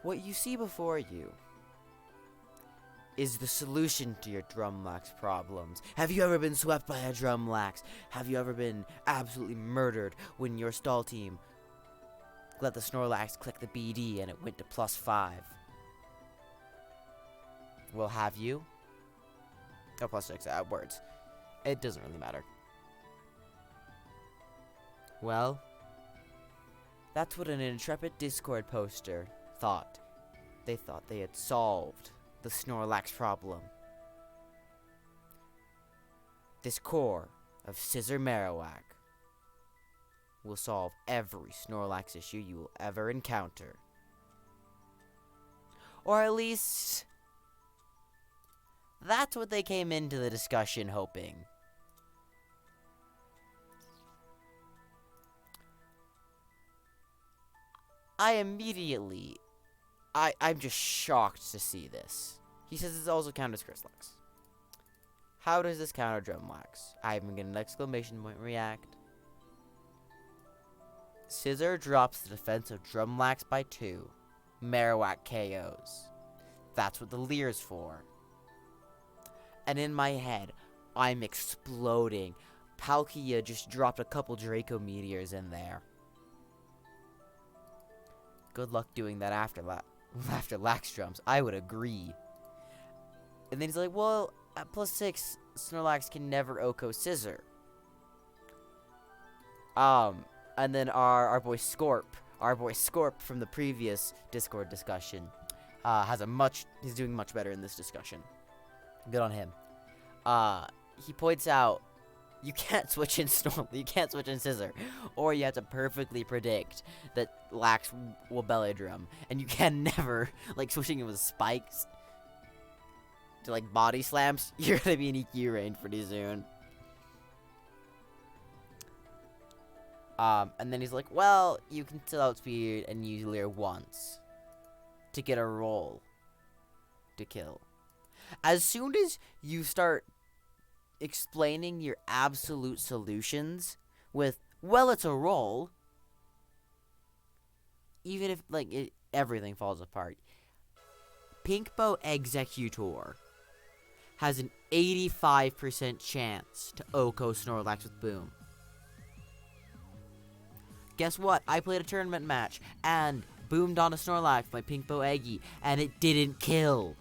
What you see before you is the solution to your Drumlax problems. Have you ever been swept by a Drumlax? Have you ever been absolutely murdered when your stall team let the Snorlax click the BD and it went to +5? Well, have you? Oh, +6, words. It doesn't really matter. Well, that's what an intrepid Discord poster thought. They thought they had solved the Snorlax problem. This core of Scissor Marowak will solve every Snorlax issue you will ever encounter. Or at least, that's what they came into the discussion hoping. I'm just shocked to see this. He says this also counters Crystalax. How does this counter Drumlax? I even get an exclamation point react. Scissor drops the defense of Drumlax by 2. Marowak KOs. That's what the Leer's for. And in my head, I'm exploding. Palkia just dropped a couple Draco Meteors in there. Good luck doing that after Lax Drums. I would agree. And then he's like, well, at +6, Snorlax can never OHKO Scissor. And then our boy Scorp from the previous Discord discussion, he's doing much better in this discussion. Good on him. He points out, you can't switch in Scissor, or you have to perfectly predict that Lax will belly drum, and you can never, like, switching it with spikes to, like, body slams, you're gonna be in EQ range pretty soon. And then he's like, well, you can still outspeed and use Leer once to get a roll to kill. As soon as you start explaining your absolute solutions with, well, it's a roll, even if, like, everything falls apart. Pinkbow Executor has an 85% chance to OHKO Snorlax with Boom. Guess what? I played a tournament match and boomed on a Snorlax by Pinkbow Eggy, and it didn't kill.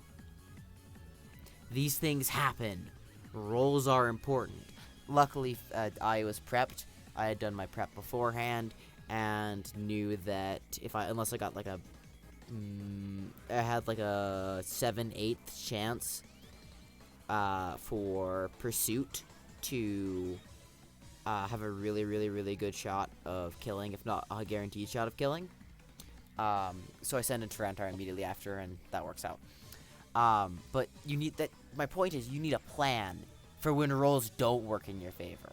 These things happen. Rolls are important. Luckily, I was prepped. I had done my prep beforehand and knew that unless I got like I had like a 7/8 chance for Pursuit to have a really, really, really good shot of killing, if not a guaranteed shot of killing. So I send in Tyranitar immediately after, and that works out. But you need that. My point is, you need a plan for when rolls don't work in your favor.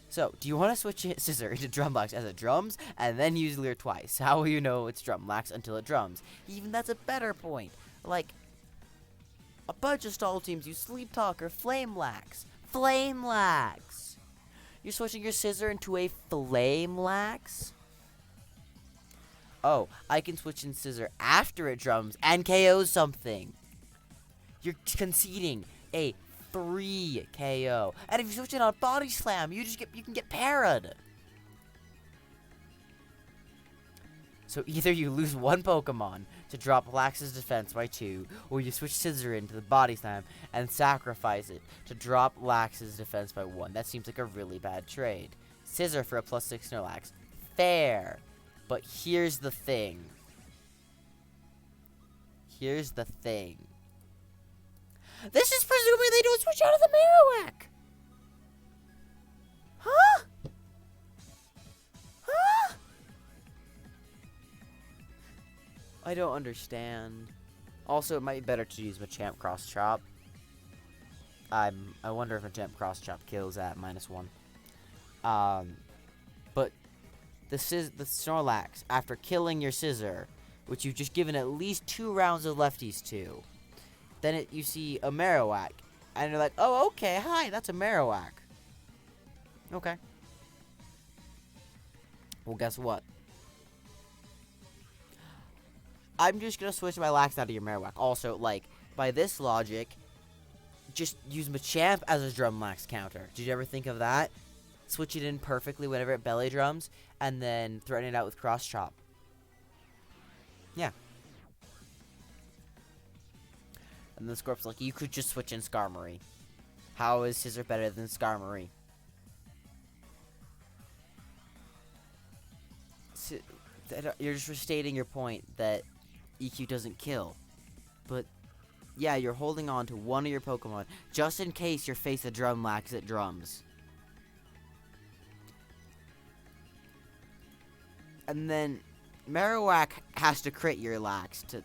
So, do you want to switch Scissor into Drumlax as it drums, and then use Leer twice? How will you know it's Drumlax until it drums? Even that's a better point. Like, a bunch of stall teams use Sleep Talk or Flamelax. Flamelax! You're switching your Scissor into a Flamelax? Oh, I can switch in Scissor after it drums and KOs something. You're conceding a 3 KO. And if you switch it on Body Slam, you can get parried. So either you lose one Pokemon to drop Lax's defense by 2, or you switch Scissor into the Body Slam and sacrifice it to drop Lax's defense by 1. That seems like a really bad trade. Scissor for a +6 Snorlax. Fair. But here's the thing. Here's the thing. This is presuming they don't switch out of the Marowak. Huh? Huh? I don't understand. Also, it might be better to use Machamp Cross Chop. I wonder if Machamp Cross Chop kills at -1. But the Snorlax, after killing your Scissor, which you've just given at least 2 rounds of lefties to, then you see a Marowak, and you're like, oh, okay, hi, that's a Marowak. Okay. Well, guess what? I'm just gonna switch my Lax out of your Marowak. Also, like, by this logic, just use Machamp as a drum Lax counter. Did you ever think of that? Switch it in perfectly whenever it belly drums, and then threaten it out with Cross Chop. Yeah. And then Scorp's like, you could just switch in Skarmory. How is Scissor better than Skarmory? You're just restating your point that EQ doesn't kill. But, yeah, you're holding on to one of your Pokemon just in case you face a drum Lax that drums. And then Marowak has to crit your Lax to...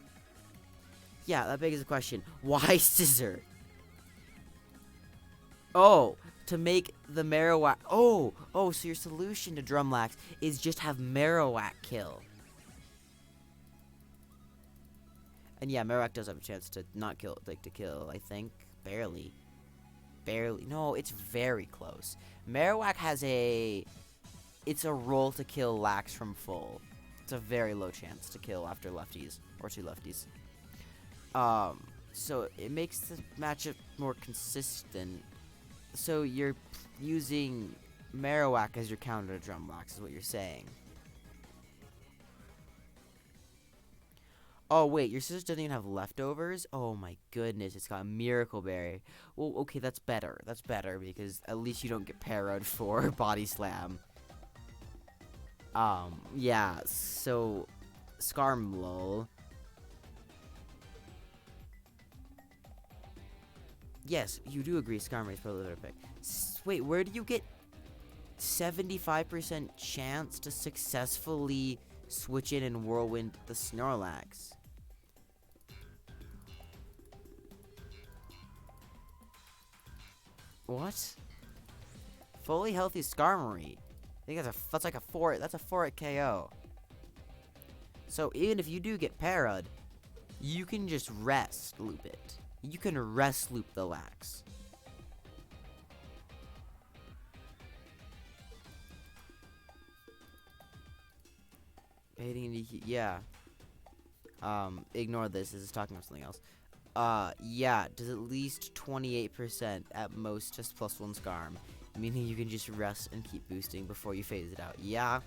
Yeah, that begs the question. Why Scissor? Oh, to make the Marowak... Oh, so your solution to Drum Lax is just have Marowak kill. And yeah, Marowak does have a chance to not kill, like, to kill, I think. Barely. No, it's very close. Marowak has a... It's a roll to kill Lax from full. It's a very low chance to kill after lefties, or two lefties. So it makes the matchup more consistent. So you're using Marowak as your counter to Drum Lax is what you're saying. Oh wait, your Scissors doesn't even have leftovers? Oh my goodness, it's got a Miracle Berry. Well, okay, that's better. That's better because at least you don't get parried for Body Slam. Yeah, so Skarmlol. Yes, you do agree Skarmory is probably the better pick. Wait, where do you get 75% chance to successfully switch in and Whirlwind the Snorlax? What? Fully healthy Skarmory. I think that's like a 4. That's a 4 at KO. So even if you do get parried, you can just rest loop it. You can rest loop the Lax. Baiting and EQ, yeah. Ignore this. This is talking about something else. Yeah, does at least 28% at most just +1 Skarm. Meaning you can just rest and keep boosting before you phase it out. Yeah.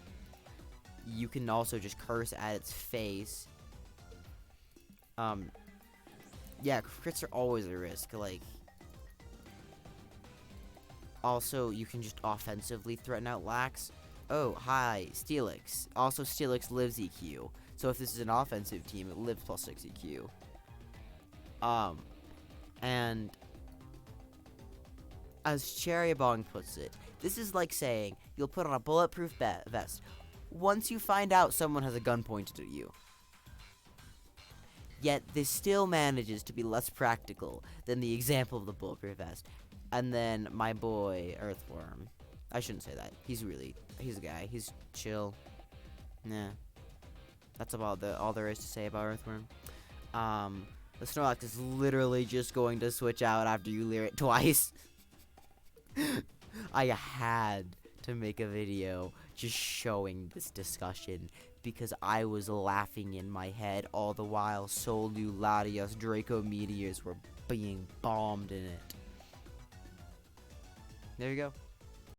You can also just curse at its face. Yeah, crits are always a risk. Like, also, you can just offensively threaten out Lax. Oh, hi, Steelix. Also, Steelix lives EQ. So if this is an offensive team, it lives +6 EQ. And as Cherry Bong puts it, this is like saying you'll put on a bulletproof vest once you find out someone has a gun pointed at you. Yet this still manages to be less practical than the example of the bulletproof vest. And then my boy Earthworm. I shouldn't say that. He's a guy. He's chill. Nah. That's about all there is to say about Earthworm. The Snorlax is literally just going to switch out after you leer it twice. I had to make a video just showing this discussion because I was laughing in my head all the while Solu, Latios, Draco Meteors were being bombed in it. There you go.